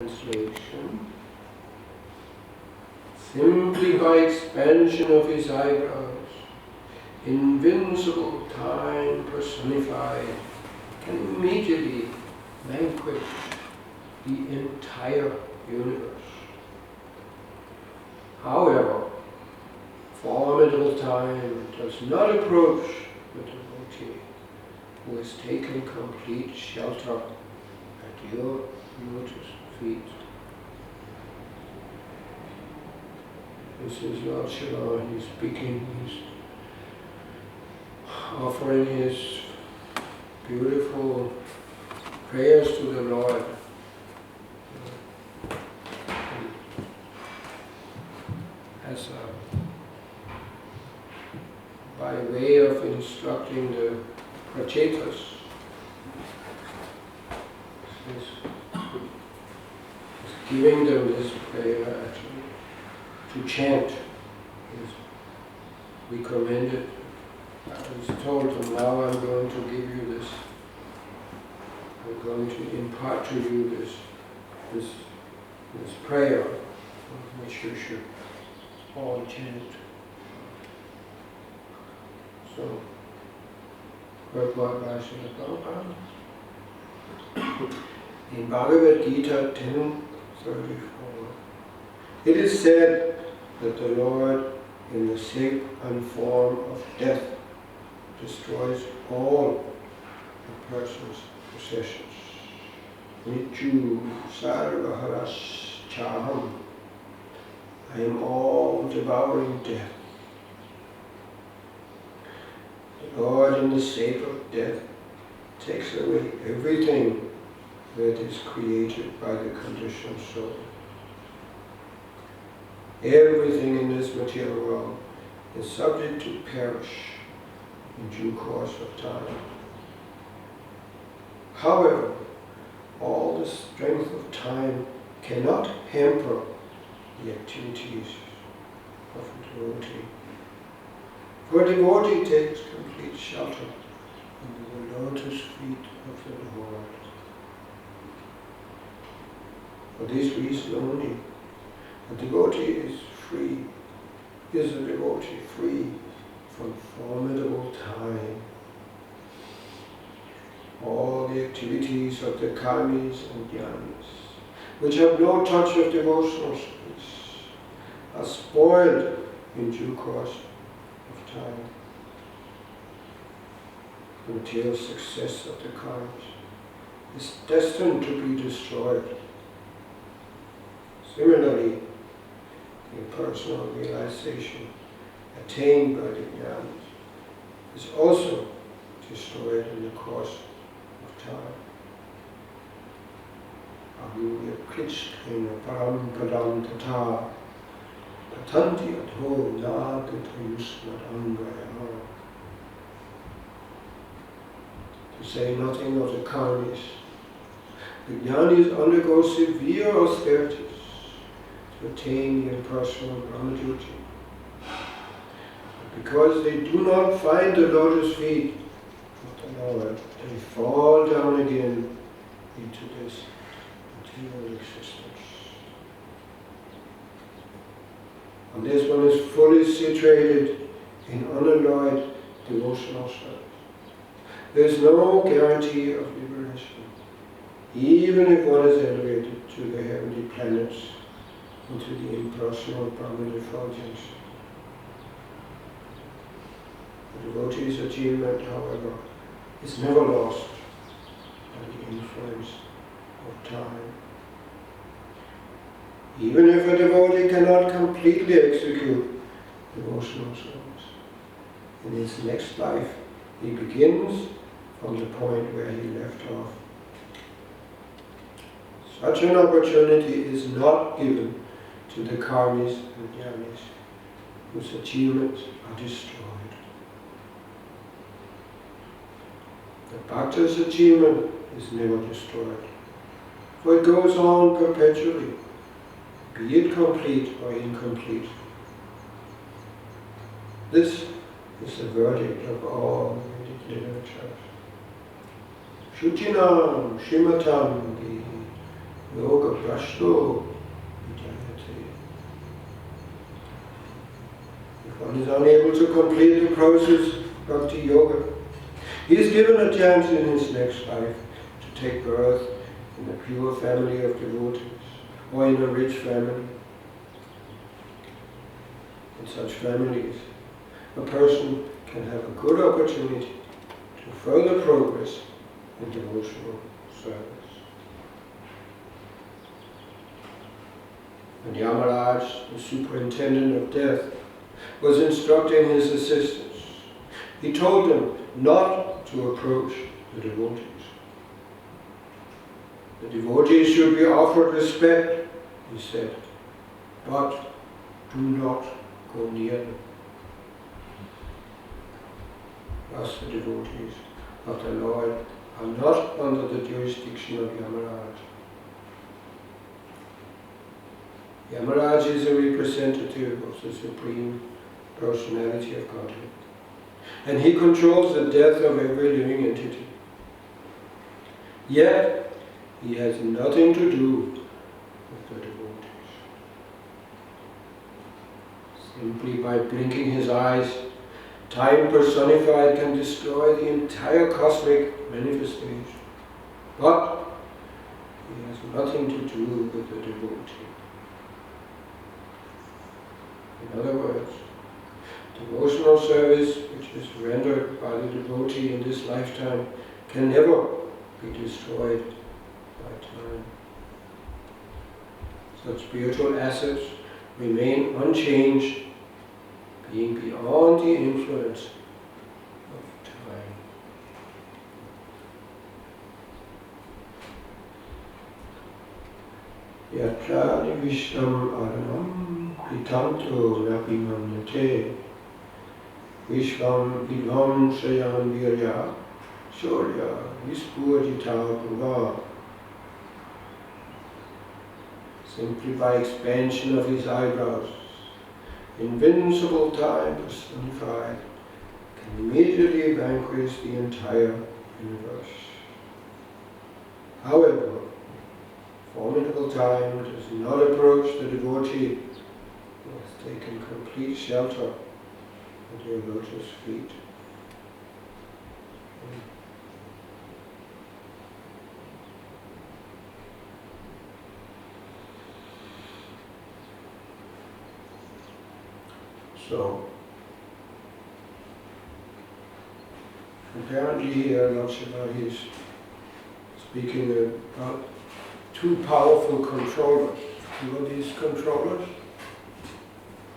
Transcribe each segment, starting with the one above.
Translation. Simply by expansion of his eyebrows, invincible time personified can immediately vanquish the entire universe. However, formidable time does not approach the devotee who has taken complete shelter at your lotus feet. This is Lord Shiva. He's speaking, he's offering his beautiful prayers to the Lord. As by way of instructing the prachetas, giving them this prayer actually to chant is recommended. I was told them, now I'm going to give you this, I'm going to impart to you this prayer which you should all chant. So, Prabhupada in Bhagavad Gita 10:34, it is said that the Lord, in the shape and form of death, destroys all a person's possessions. Nichu sarvaharas chaham. I am all devouring death. The Lord, in the shape of death, takes away everything that is created by the conditioned soul. Everything in this material world is subject to perish in due course of time. However, all the strength of time cannot hamper the activities of a devotee. For a devotee takes complete shelter under the lotus feet of the Lord. For this reason only, a devotee is a devotee free from formidable time. All the activities of the karmis and jnanis, which have no touch of devotional service, are spoiled in due course of time. The material success of the karmis is destined to be destroyed. Similarly, the personal realization attained by the jnanis is also destroyed in the course of time. Ahuya krishkena param padam tata patanti adho nagatayusmad angaya. To say nothing of the karmis, the jnanis undergo severe austerities to attain the impersonal Brahmajuti. Because they do not find the lotus feet of the Lord, they fall down again into this material existence. Unless one is fully situated in unalloyed devotional service, there is no guarantee of liberation, even if one is elevated to the heavenly planets and to the impersonal Brahman effulgence. The devotee's achievement, however, is never lost by the influence of time. Even if a devotee cannot completely execute devotional service, in his next life he begins from the point where he left off. Such an opportunity is not given to the karmis and jnanis, whose achievements are destroyed. The bhakta's achievement is never destroyed, for it goes on perpetually, be it complete or incomplete. This is the verdict of all Vedic literatures. Shuchinam Shimatam yoga prashno vijayate. If one is unable to complete the process of bhakti yoga, he is given a chance in his next life to take birth in a pure family of devotees or in a rich family. In such families, a person can have a good opportunity to further progress in devotional service. When Yamaraj, the superintendent of death, was instructing his assistants, he told them not to approach the devotees. The devotees should be offered respect, he said, but do not go near them. Thus the devotees of the Lord are not under the jurisdiction of Yamaraj. Yamaraj is a representative of the Supreme Personality of Godhead, and he controls the death of every living entity. Yet, he has nothing to do with the devotees. Simply by blinking his eyes, time personified can destroy the entire cosmic manifestation. But he has nothing to do with the devotee. In other words, devotional service which is rendered by the devotee in this lifetime can never be destroyed by time. Such spiritual assets remain unchanged, being beyond the influence of time. Yatra nivishtam aranam hitanto napimanyate vishvam vidvam shayan virya shorya vispurjita bhuva. Simply by expansion of his eyebrows, invincible time personified can immediately vanquish the entire universe. However, formidable time does not approach the devotee who has taken complete shelter at your lotus feet. So, apparently here Lord Shiva is speaking about two powerful controllers. You know these controllers?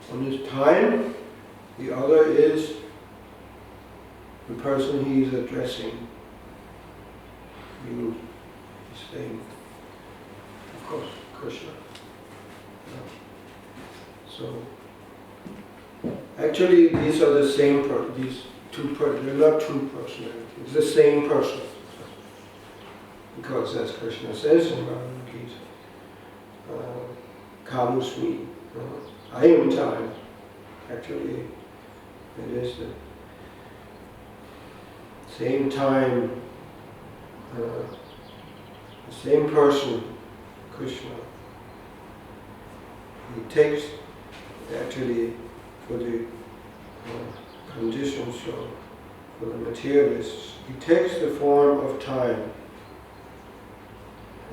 One is time, the other is the person he is addressing. You is saying, of course, Krishna. So, actually, these are the same they're not two personalities, it's the same person. Because as Krishna says in Bhagavad Gita, Kamusmi, I am time. Actually, it is the same time, the same person, Krishna. He takes actually for the conditions, so for the materialists, he takes the form of time.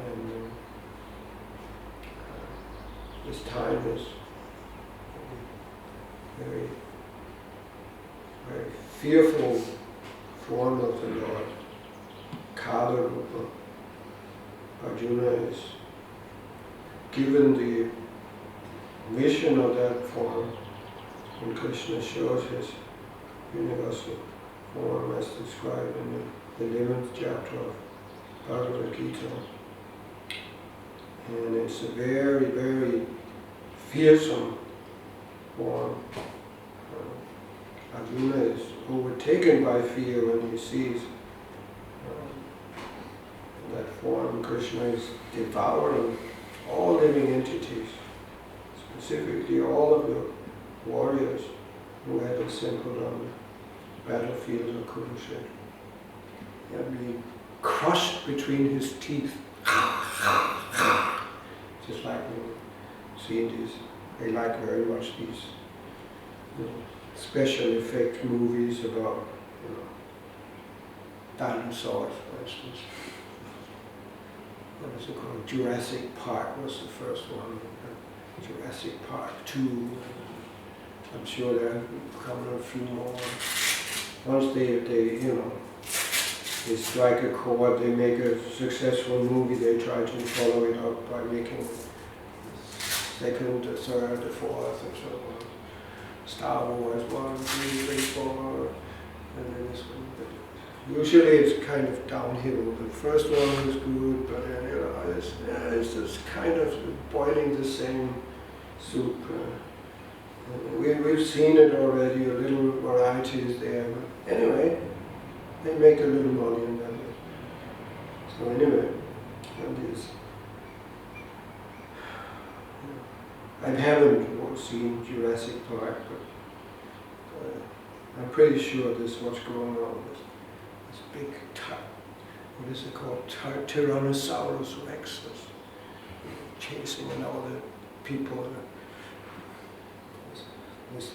And this time is very, very fearful form of the Lord. Kala Rupa. Arjuna is given the vision of that form when Krishna shows his universal form as described in the 11th chapter of Bhagavad Gita. And it's a very, very fearsome form. Arjuna is overtaken by fear when he sees that form. Krishna is devouring all living entities, specifically all of the warriors who had assembled on the battlefield of Kurukshetra. They are being crushed between his teeth. just like seeing these. They like very much these special effect movies about dinosaurs, for instance. What is it called? Jurassic Park was the first one. Jurassic Park 2. I'm sure there are coming a few more. Once they strike a chord, they make a successful movie, they try to follow it up by making the second, the third, the fourth, and so on. Star Wars 1, 2, 3, 4, and then this one. But usually it's kind of downhill. The first one is good, but then it's just kind of boiling the same soup. We've seen it already, a little variety is there, but anyway, they make a little money in that. So anyway, that is. I haven't seen Jurassic Park, but I'm pretty sure this is what's going on. This big, what is it called? Tyrannosaurus Rex chasing another people.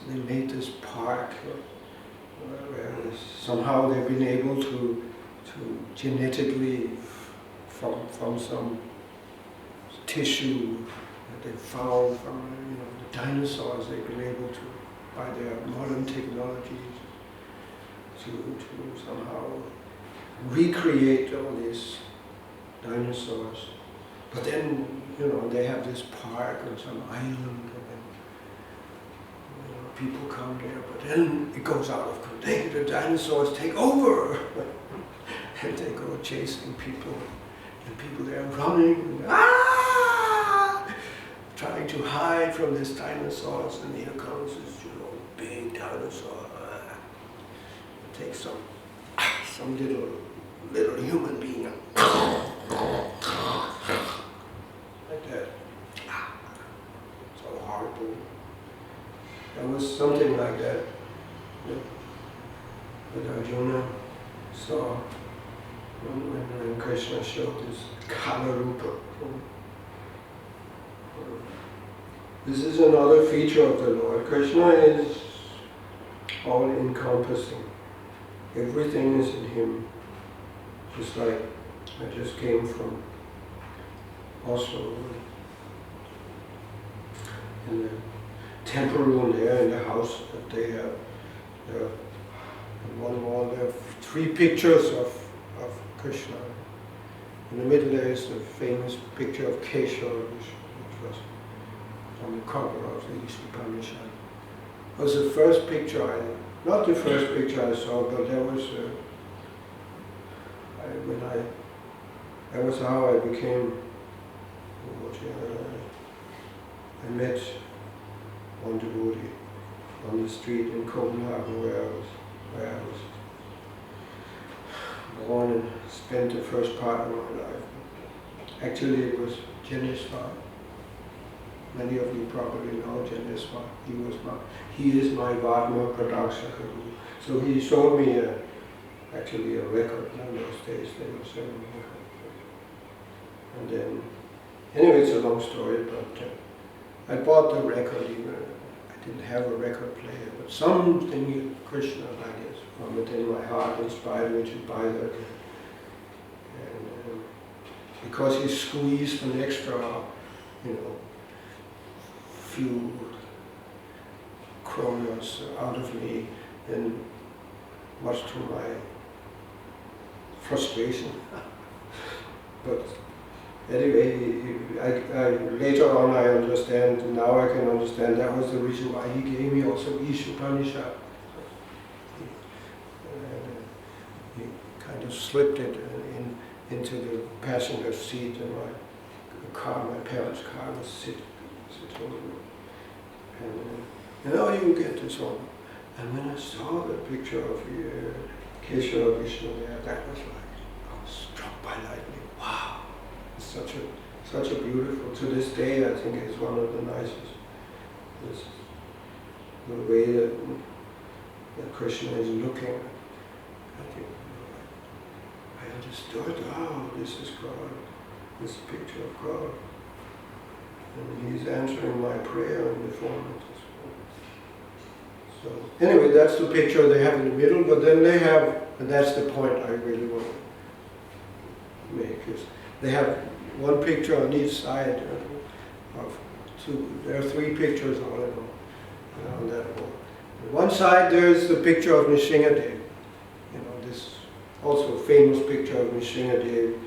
They made this park where somehow they've been able to genetically, from some tissue that they found from the dinosaurs, they've been able to, by their modern technologies, to somehow recreate all these dinosaurs. But then, they have this park on some island. People come there, but then it goes out of control. The dinosaurs take over, and they go chasing people, and people there running, trying to hide from these dinosaurs, and here comes this big dinosaur. Take some little human being, like that. So horrible. There was something like that that Arjuna saw when Krishna showed this Kalarupa. This is another feature of the Lord. Krishna is all-encompassing. Everything is in him. Just like I just came from Oslo, and the temple room there in the house that they have. On one wall there are 3 pictures of Krishna. In the middle there is the famous picture of Keshav, which was on the cover of the Upanishad. It was the first picture not the first picture I saw, but there was that was how I became. I met one devotee on the street in Copenhagen where I was born and spent the first part of my life. Actually, it was Janeswar. Many of you probably know Janeswar. He is my Vadma production guru. So he showed me actually a record. In those days they were selling records. And then, anyway, it's a long story, but I bought the record even. I didn't have a record player, but something in Krishna, I guess, from within my heart inspired me to buy that. And because he squeezed an extra, few kronos out of me, and much to my frustration. But anyway, I later on I understand, now I can understand that was the reason why he gave me also Upanishad. He kind of slipped it into the passenger seat in my car, my parents' car was sitting. And you get this one. And when I saw the picture of Keshav Vishnu there, that was like, I was struck by lightning. Wow, it's such a beautiful, to this day I think it's one of the nicest. The way that Krishna is looking, I think, I understood, this is God, this picture of God. And he's answering my prayer in the form of this form. So anyway, that's the picture they have in the middle, but then they have, and that's the point I really want to make, is they have one picture on each side of two. There are three pictures all in all on that wall. On one side there's the picture of Nrsingadev, this also famous picture of Nrsingadev,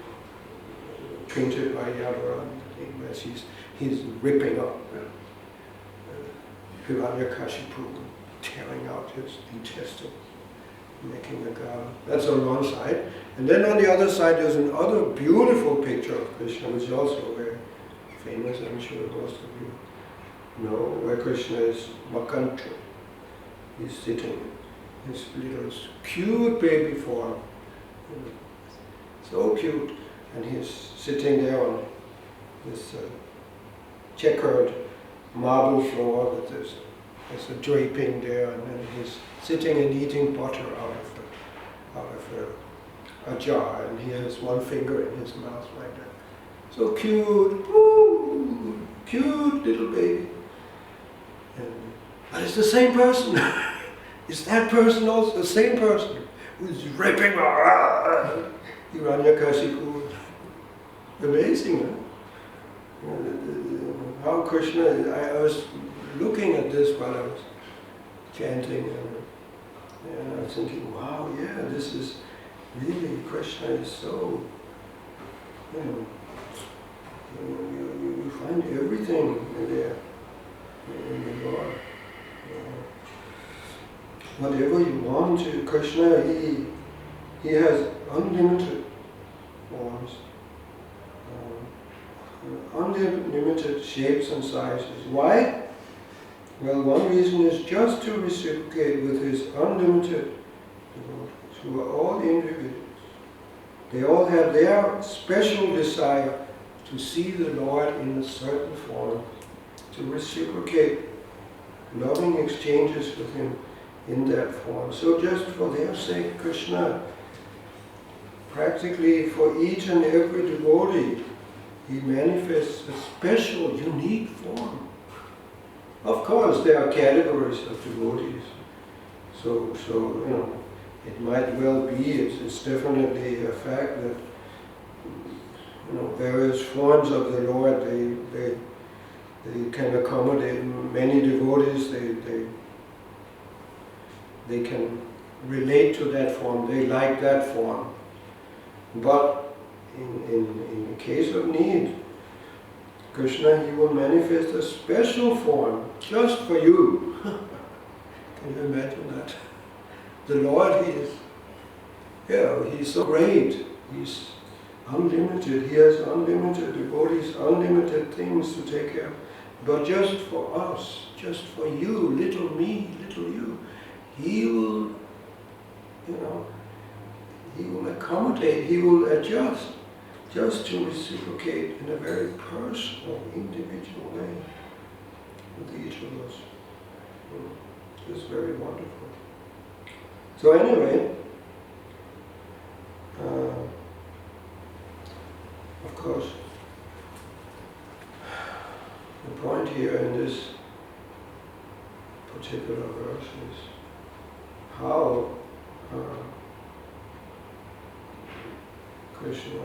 painted by Gaura, as he's ripping up Hiranyakashipu, tearing out his intestine, making a garland. That's on one side. And then on the other side there's another beautiful picture of Krishna, which is also very famous, I'm sure most of you know, where Krishna is Makantra. He's sitting, his little cute baby form, so cute, and he's sitting there on this checkered marble floor with there's a draping there, and then he's sitting and eating butter out of a jar, and he has one finger in his mouth like that. So cute, ooh, cute little baby. But it's the same person. It's that person also, the same person who's ripping Hiranyakashipu. Amazing, huh? How Krishna, I was looking at this while I was chanting, and I was thinking, wow, yeah, this is really, Krishna is so, you find everything in there, in the Lord. Whatever you want to Krishna, he has unlimited forms, unlimited shapes and sizes. Why? Well, one reason is just to reciprocate with his unlimited devotees, who are all individuals. They all have their special desire to see the Lord in a certain form, to reciprocate loving exchanges with him in that form. So just for their sake, Krishna, practically for each and every devotee, he manifests a special, unique form. Of course, there are categories of devotees. So it might well be, it's definitely a fact that various forms of the Lord, they can accommodate many devotees, they can relate to that form, they like that form. But in the case of need, Krishna, he will manifest a special form just for you. Can you imagine that? The Lord, he's so great. He's unlimited. He has unlimited devotees, unlimited things to take care of. But just for us, just for you, little me, little you, he will, he will accommodate, he will adjust, just to reciprocate in a very personal, individual way with each of us. It's very wonderful. So anyway, of course, the point here in this particular verse is how Krishna,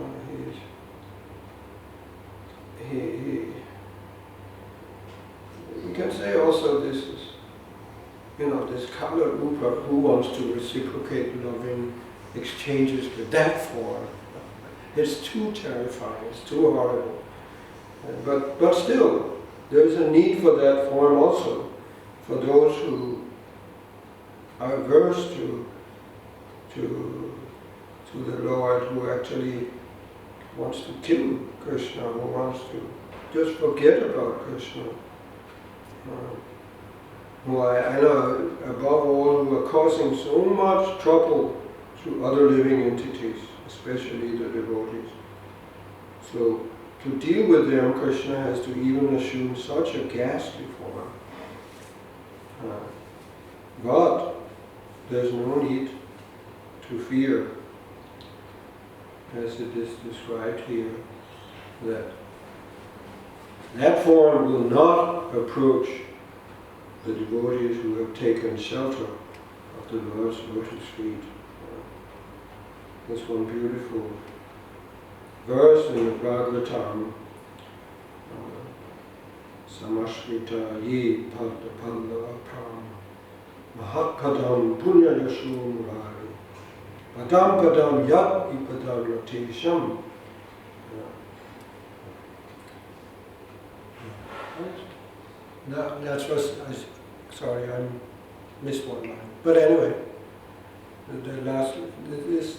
we can say also this is, this Kala Rupa, who wants to reciprocate loving exchanges with that form. It's too terrifying, it's too horrible. But still, there is a need for that form also, for those who are averse to the Lord, who actually wants to kill Krishna, who wants to just forget about Krishna. Who I know above all, who are causing so much trouble to other living entities, especially the devotees. So to deal with them, Krishna has to even assume such a ghastly form. But there's no need to fear, as it is described here, that That form will not approach the devotees who have taken shelter of the Lord's lotus feet. There's one beautiful verse in the Bhagavatam, Samashrita ye padda pallava pram mahakadam punya yashu murari padam padam yat ipadam latesham. That's what sorry, I missed one line. But anyway, the last, this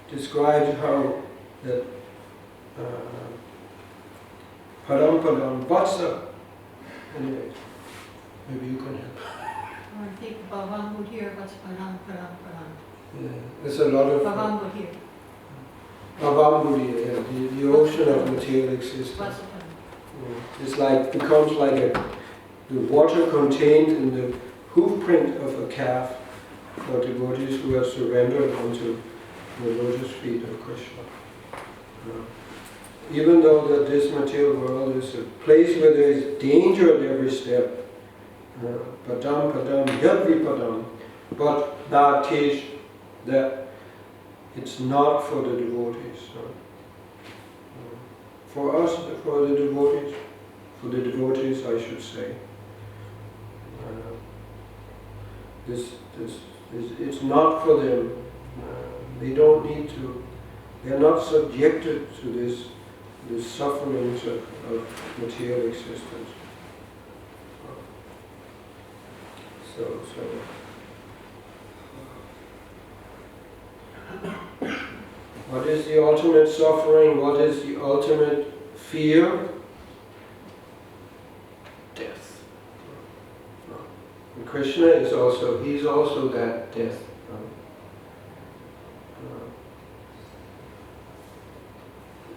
describes how that Padam Padam Vatsa. Anyway, maybe you can help. I think Bhavan would hear what's Padam Padam Padam. Yeah, there's a lot of Bhavan would hear. Bhavambudi, yeah, the ocean of material existence. What's It's like, becomes like the water contained in the hoof print of a calf for devotees who are surrendered onto the lotus feet of Krishna. Even though that this material world is a place where there is danger at every step, padam padam yadvi padam, but that is that it's not for the devotees. For us, for the devotees, I should say. It's not for them. They don't need to. They are not subjected to this sufferings of material existence. So. What is the ultimate suffering? What is the ultimate fear? Death. And Krishna is also, he's also that death.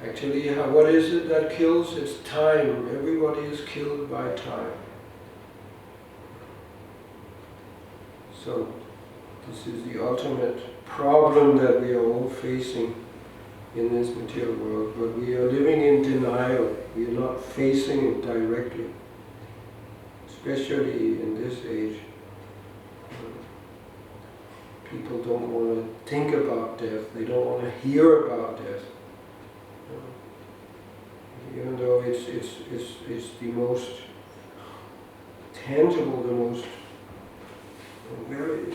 Actually, what is it that kills? It's time. Everybody is killed by time. So, this is the ultimate problem that we are all facing in this material world, but we are living in denial. We are not facing it directly, especially in this age. People don't want to think about death. They don't want to hear about death, even though it's the most tangible, the most very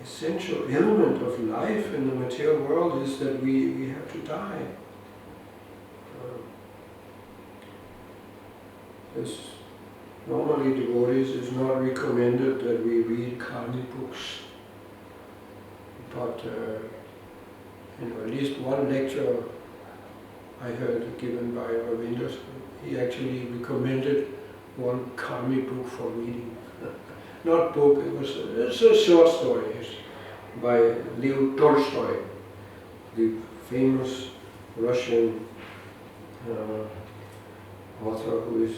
essential element of life in the material world is that we have to die. Normally devotees, it's not recommended that we read Kali books, but at least one lecture I heard given by Ravindra's, he actually recommended one Kali book for reading. Not book, it's a short story by Leo Tolstoy, the famous Russian author who is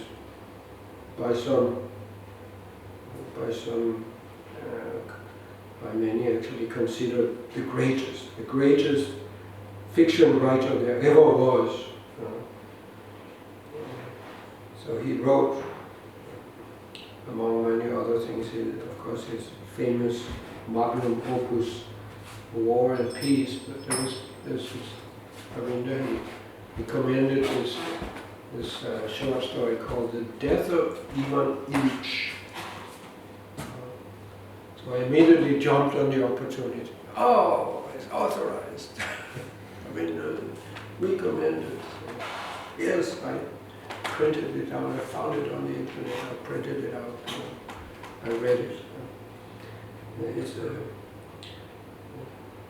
by many actually considered the greatest fiction writer there ever was. So he wrote, among many other things, of course, his famous magnum opus, War and Peace, but this Ravindra, he commended this short story called The Death of Ivan Ilyich. So I immediately jumped on the opportunity. Oh, it's authorized. Ravindra recommended. Yes, I printed it out. I found it on the internet. I printed it out. I read it. It's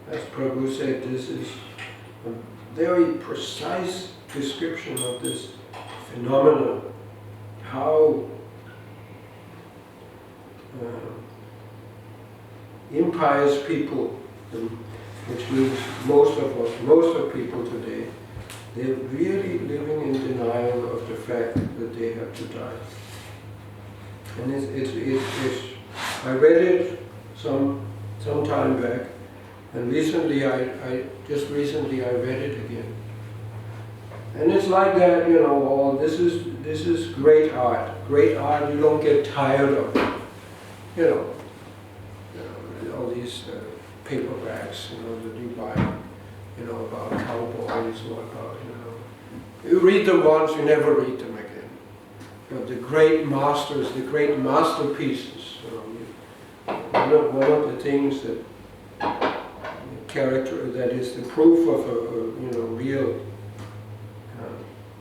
as Prabhu said, this is a very precise description of this phenomenon. How impious people, which means most of people today, they're really living in denial of the fact that they have to die. And I read it some time back, and recently I read it again. And it's like that, you know, this is great art. Great art, you don't get tired of it. You know all these paperbacks, you know, that you buy, you know, about cowboys or about, you know. You read them once, you never read them again. But the great masters, the great masterpieces, you know, one of the things that that is the proof of a you know, real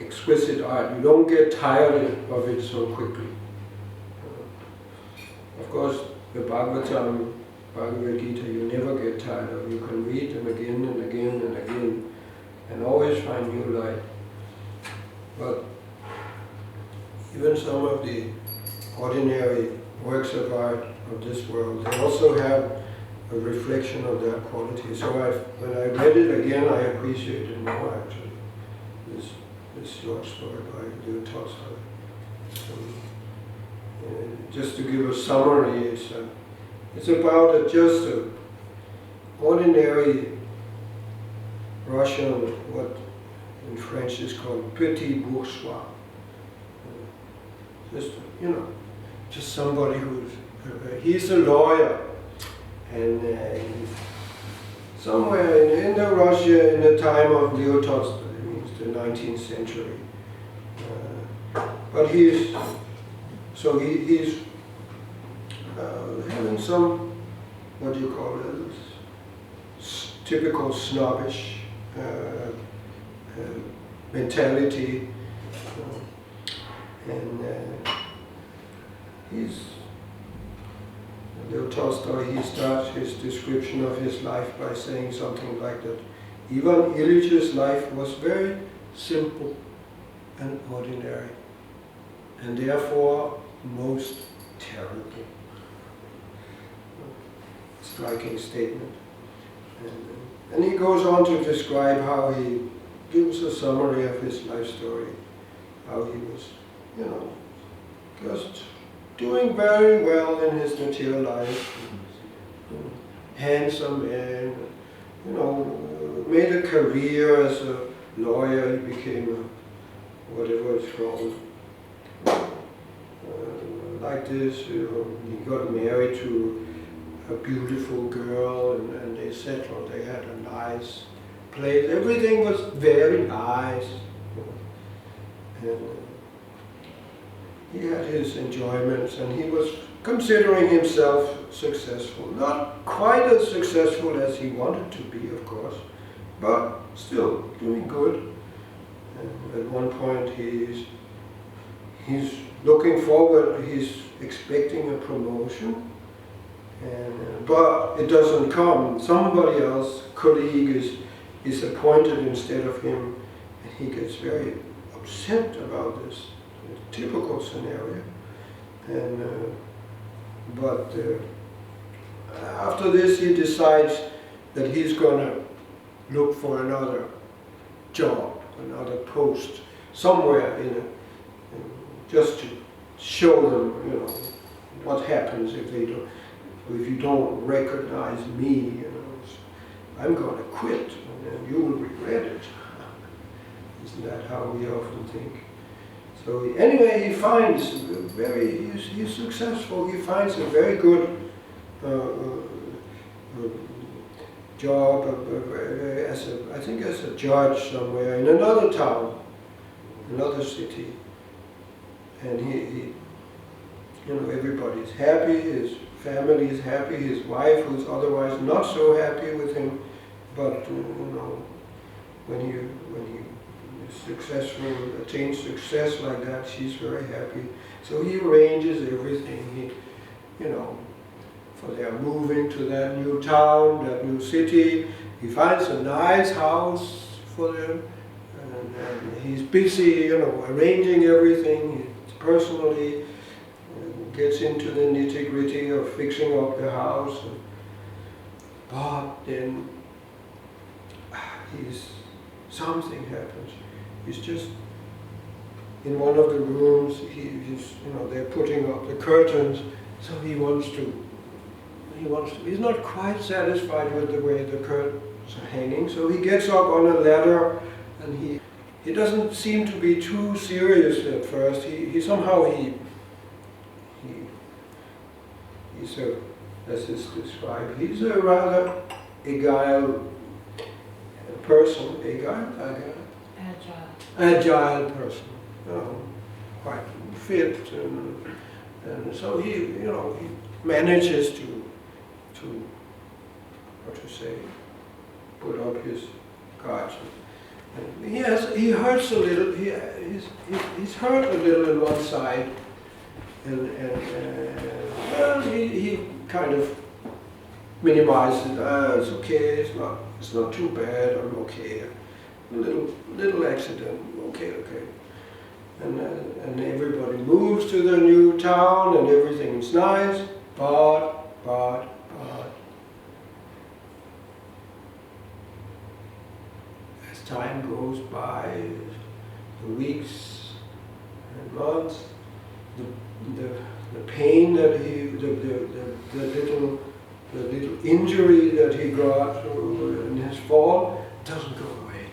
exquisite art. You don't get tired of it so quickly. Of course, the Bhagavad Gita, you never get tired of. You can read them again and again and again, and always find new light. But even some of the ordinary works of art of this world, they also have a reflection of that quality. So when I read it again, I appreciate it more actually. This short story by Leo Tolstoy. Just to give a summary, it's about just an ordinary Russian, what in French is called petit bourgeois. Just, you know, just somebody who's, he's a lawyer. And somewhere in the Russia, in the time of Leo Tolstoy, it means the 19th century. But he's having some, what do you call it, typical snobbish mentality. Leo Tolstoy, he starts his description of his life by saying something like that. Ivan Ilyitch's life was very simple and ordinary, and therefore most terrible. Striking statement. And he goes on to describe how he gives a summary of his life story, how he was, you know, just doing very well in his material life, handsome man, you know, made a career as a lawyer, he became a, whatever it's called, like this, you know, he got married to a beautiful girl and they settled, they had a nice place, everything was very nice. And he had his enjoyments and he was considering himself successful. Not quite as successful as he wanted to be, of course, but still doing good. And at one point he's looking forward, he's expecting a promotion, but it doesn't come. Somebody else, colleague, is appointed instead of him, and he gets very upset about this. Typical scenario, but after this he decides that he's going to look for another job, another post, somewhere just to show them, you know, what happens if you don't recognize me, you know, I'm going to quit, and you will regret it. Isn't that how we often think? So anyway, he finds he's successful. He finds a very good job as a judge somewhere in another town, another city, and he you know, everybody's happy. His family is happy. His wife, who's otherwise not so happy with him, but you know, when he successful, attains success like that, she's very happy. So he arranges everything. He, you know, for their moving to that new town, that new city. He finds a nice house for them, and he's busy, you know, arranging everything. He personally gets into the nitty-gritty of fixing up the house. But then something happens. He's just in one of the rooms. He's, you know, they're putting up the curtains, so he wants to. He's not quite satisfied with the way the curtains are hanging, so he gets up on a ladder and he he doesn't seem to be too serious at first. He somehow he's a, as is described, he's a rather agile person, agile person, quite fit, and so he manages to how to say, put up his cards. And he hurts a little. He's hurt a little on one side, and well, he kind of minimizes it. It's okay. It's not too bad. I'm okay. A little accident. Okay. And everybody moves to the new town, and everything's nice. But as time goes by, the weeks and months, the pain that the little injury that he got in his fall doesn't go away.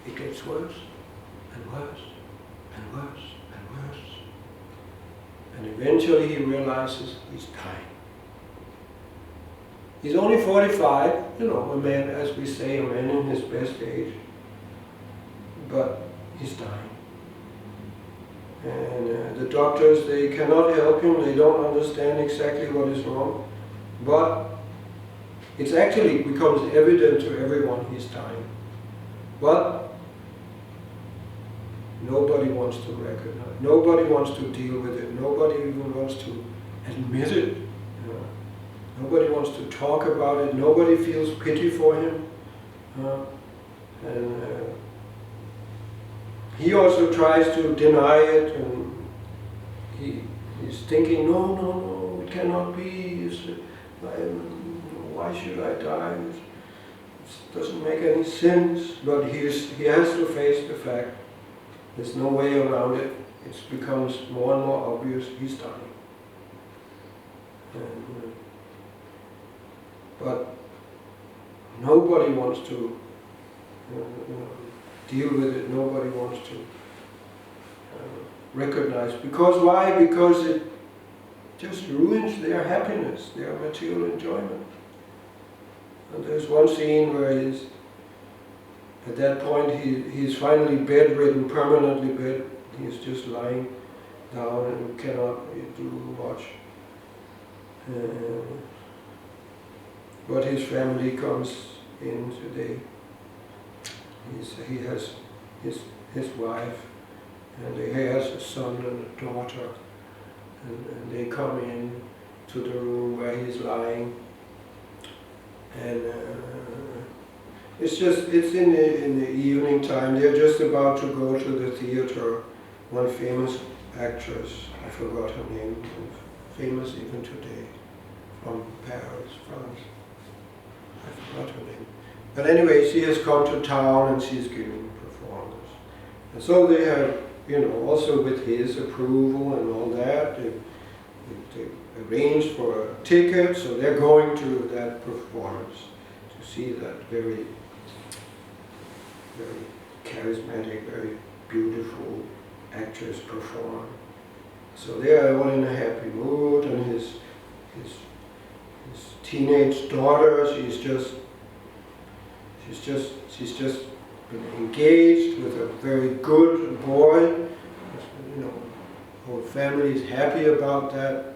It gets worse and worse and worse and worse. And eventually he realizes he's dying. He's only 45, a man, as we say, a man in his best age. But he's dying. And the doctors, they cannot help him. They don't understand exactly what is wrong. But it actually becomes evident to everyone he's dying. But nobody wants to recognize, nobody wants to deal with it, nobody even wants to admit it. Nobody wants to talk about it, nobody feels pity for him. And he also tries to deny it, and he's thinking, no, it cannot be. Why should I die? It doesn't make any sense. But he has to face the fact. There's no way around it. It becomes more and more obvious he's dying. But nobody wants to deal with it. Nobody wants to recognize. Because why? Because it just ruins their happiness, their material enjoyment. And there's one scene where at that point he's finally bedridden, permanently bed. He's just lying down and cannot do much. But his family comes in today. He has his wife, and he has a son and a daughter, and they come in to the room where he's lying, and it's in the evening time. They're just about to go to the theater. One famous actress, I forgot her name, famous even today, from Paris, France. I forgot her name. But anyway, she has come to town and she's giving performance. And so they have, also with his approval and all that, they arranged for a ticket, so they're going to that performance to see that very, very charismatic, very beautiful actress perform. So they are all in a happy mood, and his teenage daughter, she's just been engaged with a very good boy. Whole family is happy about that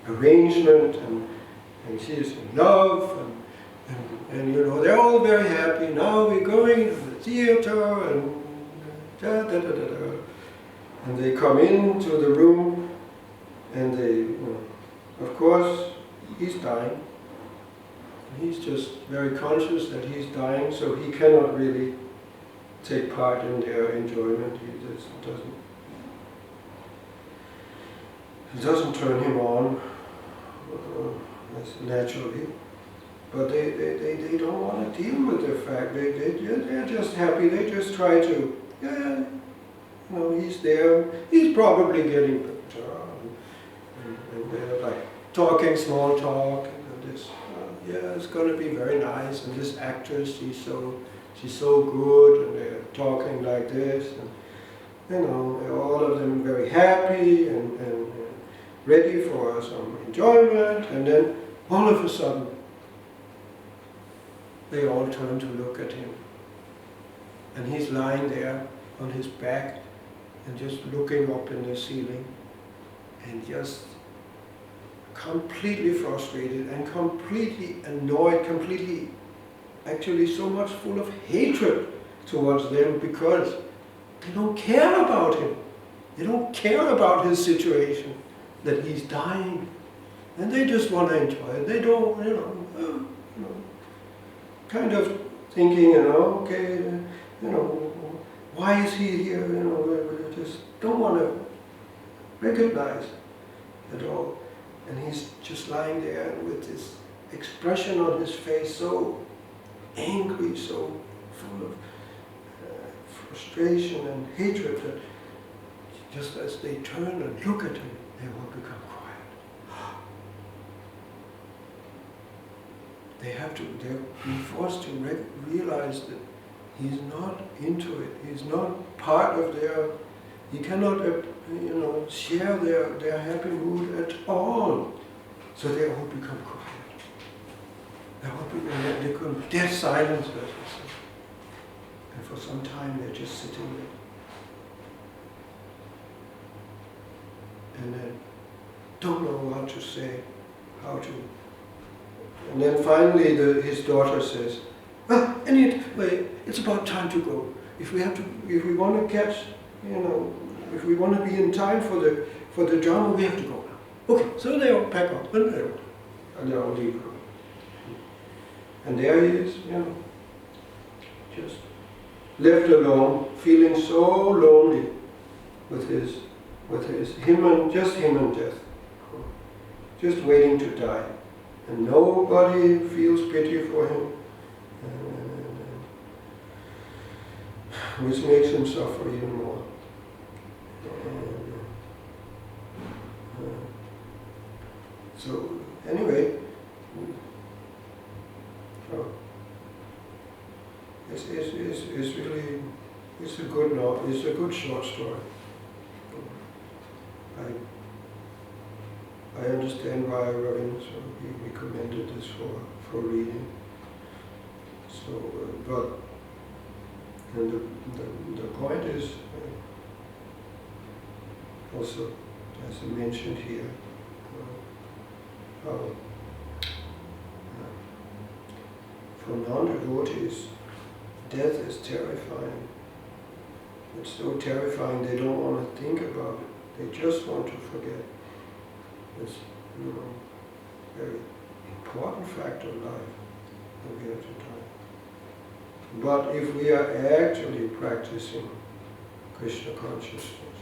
arrangement, and she's in love, and they're all very happy. Now we're going to the theater, and and they come into the room, and they, of course, he's dying. He's just very conscious that he's dying, so he cannot really take part in their enjoyment. It doesn't turn him on naturally. But they don't want to deal with the fact. They're just happy. They just try to, he's there. He's probably getting better. And they're like talking small talk. And this, it's going to be very nice. And this actress, she's so good, and they're talking like this, and you know, all of them very happy and ready for some enjoyment, and then all of a sudden they all turn to look at him. And he's lying there on his back and just looking up in the ceiling and just completely frustrated and completely annoyed, completely, actually so much full of hatred towards them because they don't care about him. They don't care about his situation, that he's dying. And they just want to enjoy it. They don't, kind of thinking, okay, why is he here? They just don't want to recognize at all. And he's just lying there with this expression on his face, so angry, so full of frustration and hatred, that just as they turn and look at him, they will become quiet. They're being forced to realize that he's not into it. He's not part of he cannot, share their happy mood at all. So they all become quiet. They become dead silence, as we say. And for some time they're just sitting there. And then don't know what to say, how to. And then finally his daughter says, anyway, it's about time to go. If we want to catch, if we want to be in time for the drama, we have to go now. Okay, so they all pack up and they all leave. And there he is, just left alone, feeling so lonely with him and death, just waiting to die, and nobody feels pity for him, which makes him suffer even more. So anyway, it's really it's a good short story. I understand why Robin he recommended this for reading. So, but the point is also, as I mentioned here, how for non-devotees, death is terrifying. It's so terrifying they don't want to think about it. They just want to forget. It's very important fact of life that we have to die. But if we are actually practicing Krishna consciousness,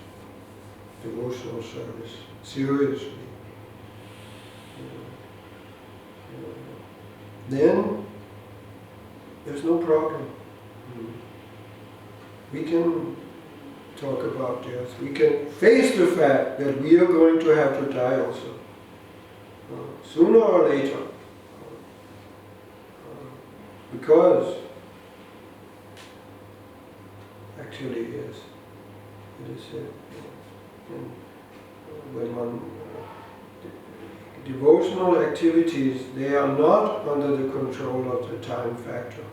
devotional service, seriously, then there's no problem. We can talk about death. We can face the fact that we are going to have to die also, sooner or later, because actually, yes, it is said, when devotional activities, they are not under the control of the time factor.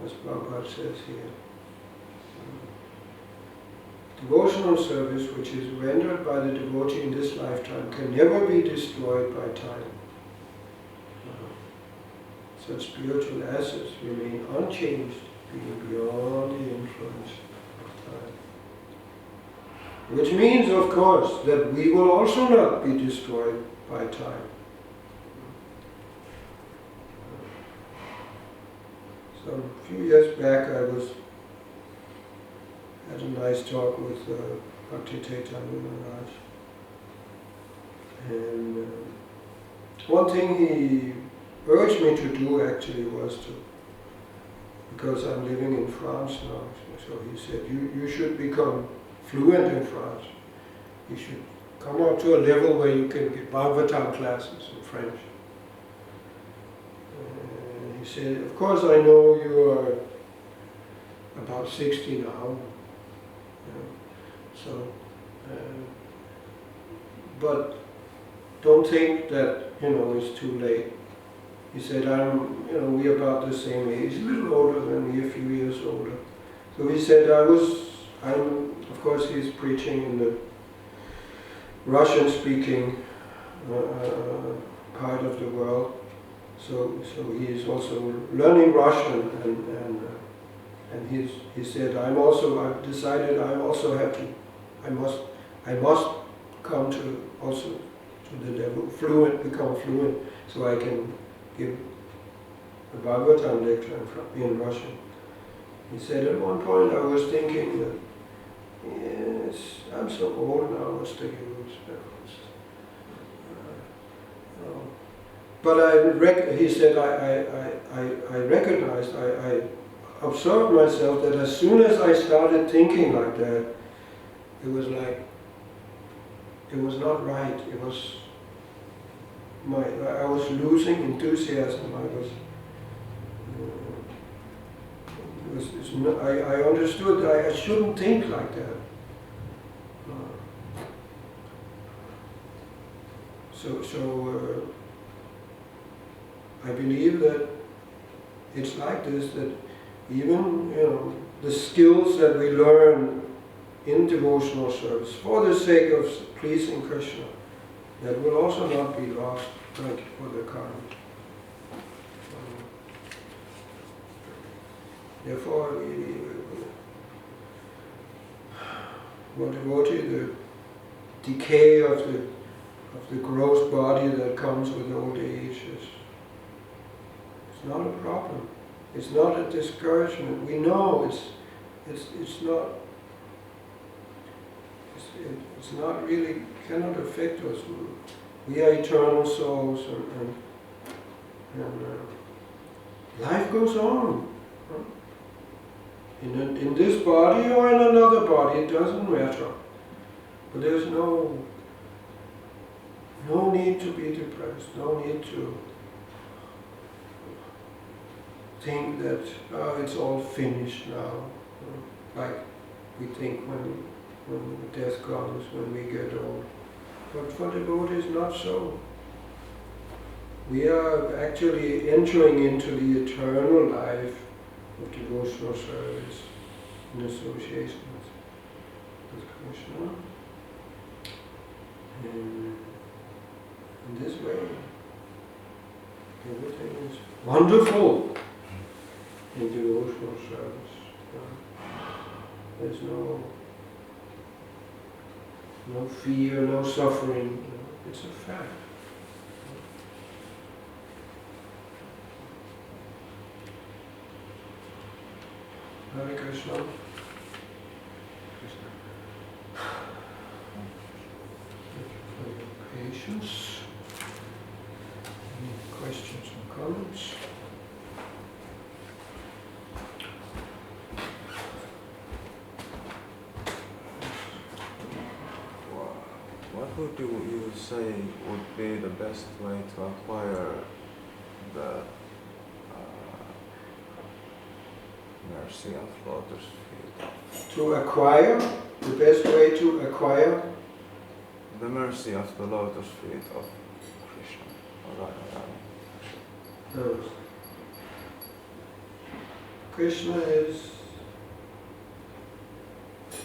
As Prabhupada says here, devotional service which is rendered by the devotee in this lifetime can never be destroyed by time. Such spiritual assets remain unchanged, being beyond the influence of time. Which means, of course, that we will also not be destroyed by time. So a few years back I had a nice talk with Bhakti Chaitanya Maharaj. And one thing he urged me to do actually was because I'm living in France now, so he said, you should become fluent in France. You should come up to a level where you can get Bhagavatam classes in French. said, of course I know you are about 60 now, so, but don't think that, it's too late. He said, we're about the same age, a little older than me, a few years older. So he said, of course he's preaching in the Russian-speaking part of the world. So he is also learning Russian, and he said, I've decided I also have to, I must come to also to the level, become fluent, so I can give a Bhagavatam lecture in Russian. He said, at one point I was thinking that, yes, I'm so old now, what's the use? But he said, I recognized, I observed myself that as soon as I started thinking like that, it was like, it was not right. It was I was losing enthusiasm. I understood I shouldn't think like that. So I believe that it's like this, that even the skills that we learn in devotional service for the sake of pleasing Krishna, that will also not be lost like for the karma. Therefore, for devotee, the decay of the gross body that comes with old age it's not a problem. It's not a discouragement. We know it's not really, cannot affect us. We are eternal souls, and life goes on. In this body or in another body, it doesn't matter. But there's no need to be depressed, no need to think that it's all finished now, like we think when death comes, when we get old. But for devotees, not so. We are actually entering into the eternal life of devotional service in association with Krishna. And in this way, everything is wonderful in devotional service. There's no fear, no suffering. It's a fact. Hare Krishna. Thank you for your patience. Any questions or comments? What would you say would be the best way to acquire the mercy of lotus feet? To acquire, the best way to acquire the mercy of the lotus feet of Krishna or Radharani. Krishna is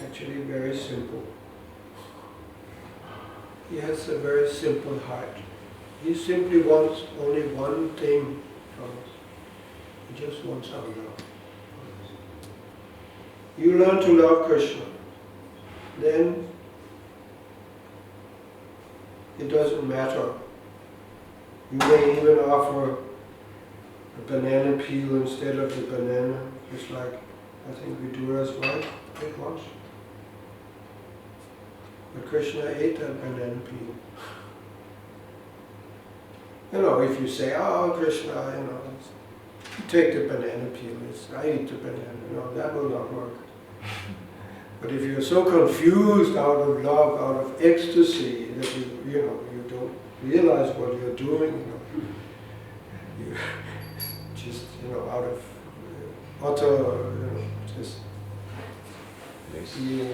actually very simple. He has a very simple heart. He simply wants only one thing from us. He just wants our love. You learn to love Krishna, then it doesn't matter. You may even offer a banana peel instead of the banana, just like I think Vidura's wife did once. But Krishna ate that banana peel. If you say, oh Krishna, you take the banana peel, I eat the banana, that will not work. But if you're so confused out of love, out of ecstasy, that you don't realize what you're doing, you just, out of utter, just Yes. being,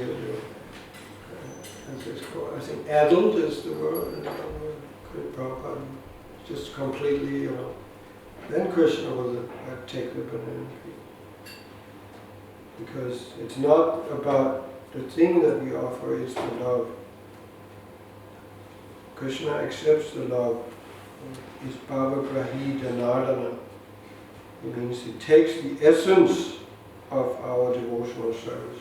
as it's called, I think adult is the word, Prabhupada, just completely, then Krishna will take the banana tree. Because it's not about the thing that we offer, it's the love. Krishna accepts the love. Is Bhava Grahi Janardana. It means he takes the essence of our devotional service.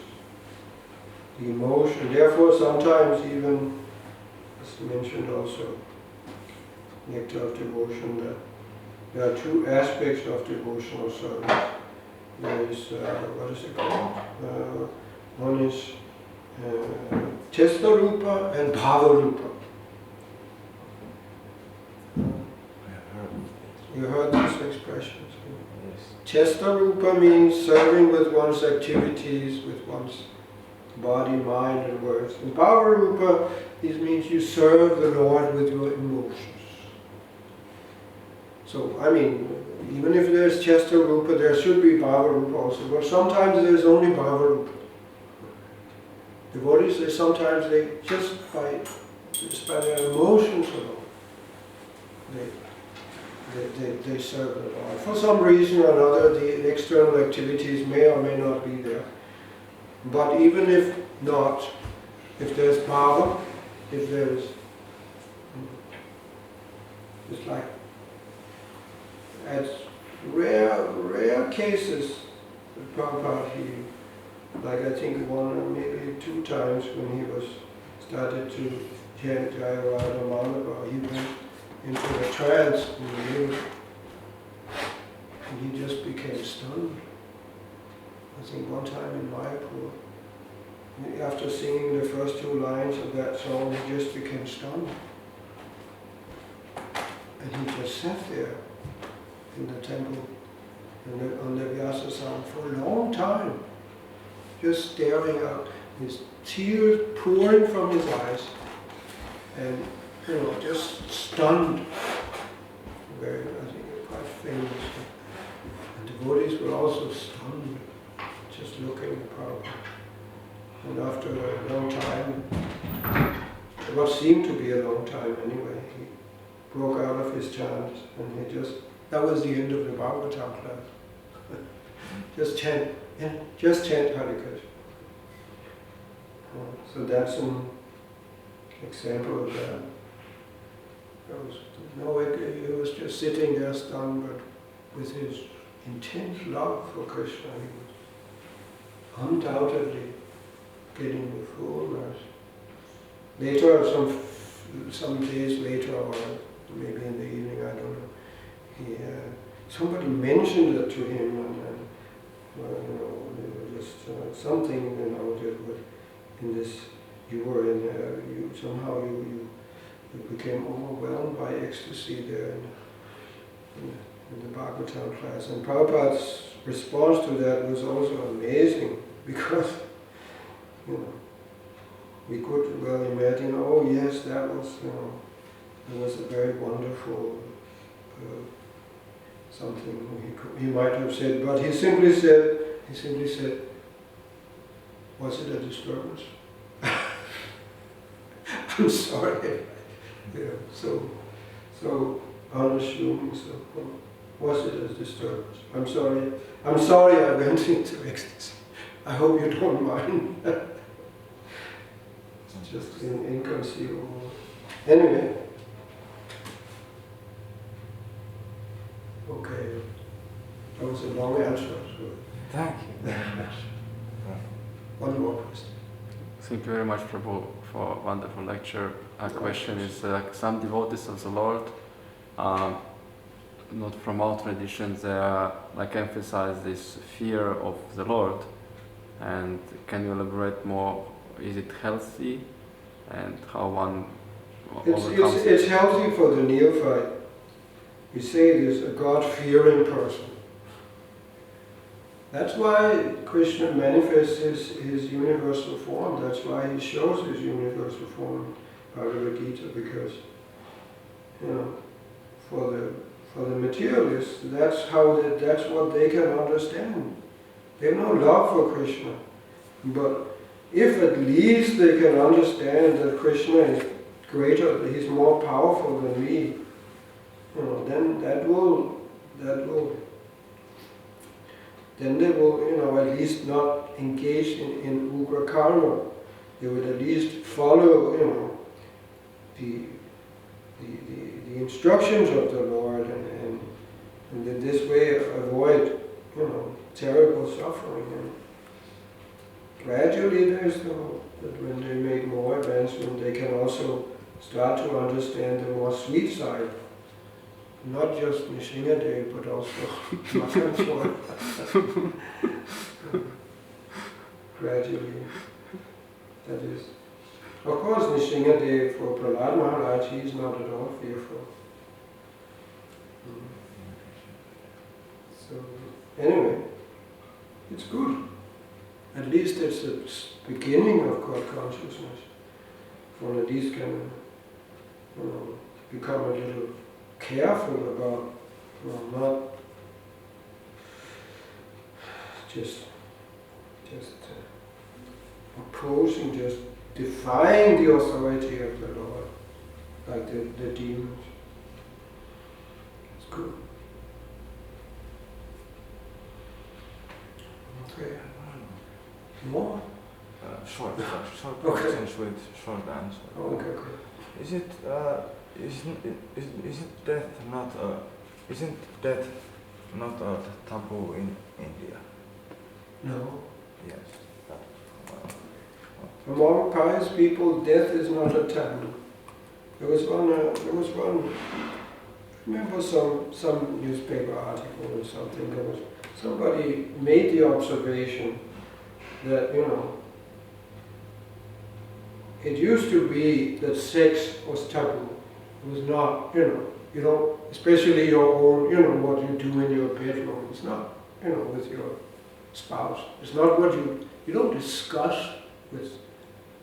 The emotion. Therefore, sometimes even, as mentioned also, Nectar of Devotion, that there are two aspects of devotional service. There is, what is it called? One is Chesta Rupa and Bhava Rupa. You heard these expressions? Yes. Chesta Rupa means serving with one's activities, with one's body, mind and words. And Bhava Rupa, this means you serve the Lord with your emotions. So, I mean, even if there's Chesta Rupa, there should be Bhava Rupa also. But sometimes there's only Bhava Rupa. Devotees, sometimes just by their emotions alone, they serve the Lord. For some reason or another, the external activities may or may not be there. But even if not, if there's bhava, if there's, it's like, at rare cases, Prabhupada, like I think one, maybe two times when he was started to chant Jaya Radha Madhava, he went into a trance in the middle, and he just became stunned. I think one time in Mayapur, after singing the first two lines of that song, he just became stunned. And he just sat there in the temple on the Vyasa Sound for a long time, just staring out, his tears pouring from his eyes, and just stunned. Very, I think, quite famous. And devotees were also stunned, just looking at Prabhupada. And after a long time, what seemed to be a long time anyway, he broke out of his chant, and that was the end of the Bhagavatam class. Just chant Hare Krishna. So that's an example of that. He was just sitting there stunned, but with his intense love for Krishna, he was undoubtedly getting the full mercy. Later, some days later, or maybe in the evening, I don't know, somebody mentioned it to him, and just something, that would, in this, you became overwhelmed by ecstasy there in the Bhagavatam class. And Prabhupada's response to that was also amazing, because, we could well imagine, oh yes, that was a very wonderful something he might have said, but he simply said, was it a disturbance? I'm sorry. So unassuming. So was it a disturbance? I'm sorry I went into ecstasy. I hope you don't mind. It's just inconceivable. Anyway. Okay. That was a long answer. So Thank you very much. one more question. Thank you very much, Prabhu, for a wonderful lecture. Our question is, some devotees of the Lord, not from all traditions, they emphasize this fear of the Lord. And can you elaborate more? Is it healthy, and how one overcomes it? It's healthy for the neophyte. We say it is a God-fearing person. That's why Krishna manifests his universal form. That's why he shows his universal form in Bhagavad Gita, because for For the materialists, that's what they can understand. They have no love for Krishna. But if at least they can understand that Krishna is greater, that he's more powerful than me, then then they will, at least not engage in ugra karma. They would at least follow, the instructions of the Lord and in this way avoid, terrible suffering. And gradually there's hope that when they make more advancement, they can also start to understand the more sweet side. Not just Nishingadev, but also Mahanswar. Gradually. That is. Of course, Nishingadev for Prahlad Maharaj, he is not at all fearful. So, anyway, it's good. At least it's the beginning of God consciousness. One at least can, become a little careful about, not just opposing, just defying the authority of the Lord, like the demons. It's good. Okay. More? Short Okay. questions with short answer. Okay. Isn't death not a taboo in India? No. Yes. Among pious people, death is not a taboo. There was one. Remember some newspaper article or something. There was somebody made the observation that it used to be that sex was taboo. It was not, you don't, especially your own, what you do in your bedroom. It's not, with your spouse. It's not what you don't discuss with,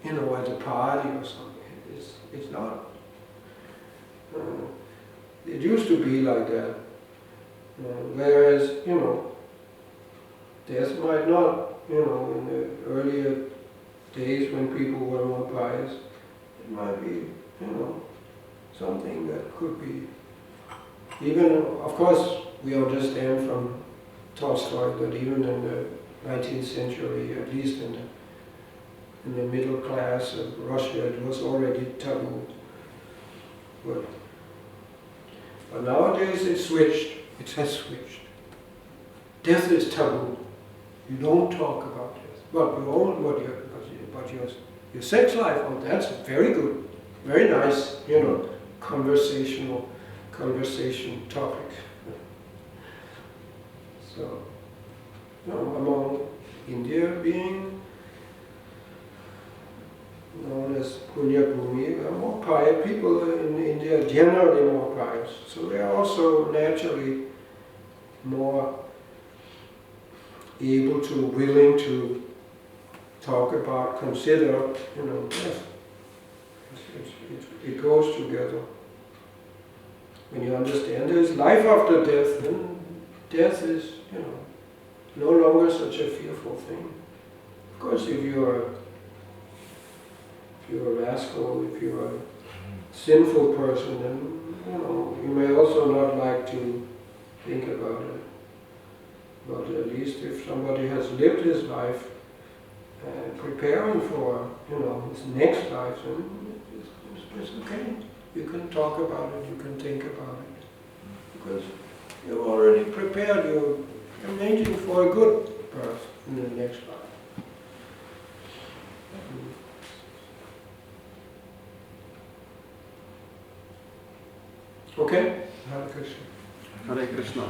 at a party or something. It's not. It used to be like that. Whereas, death might not, in the earlier days when people were more pious, it might be, something that could be, even, of course, we understand from Tolstoy that even in the 19th century, at least in the middle class of Russia, it was already taboo. But nowadays it switched. It has switched. Death is taboo. You don't talk about death. But your sex life, that's very good, very nice, conversation topic. So, among India being known as Punya Bhumi, there are more pious people in India, generally more pious. So they are also naturally more able to, willing to talk about, consider, death. It goes together. When you understand there is life after death, then death is, no longer such a fearful thing. Of course, if you're a rascal, if you're a sinful person, then, you may also not like to think about it. But at least if somebody has lived his life preparing for, his next life, then it's okay. You can talk about it, you can think about it. Because you're already prepared, you're arranging for a good birth in the next life. Okay? Hare Krishna. Hare Krishna.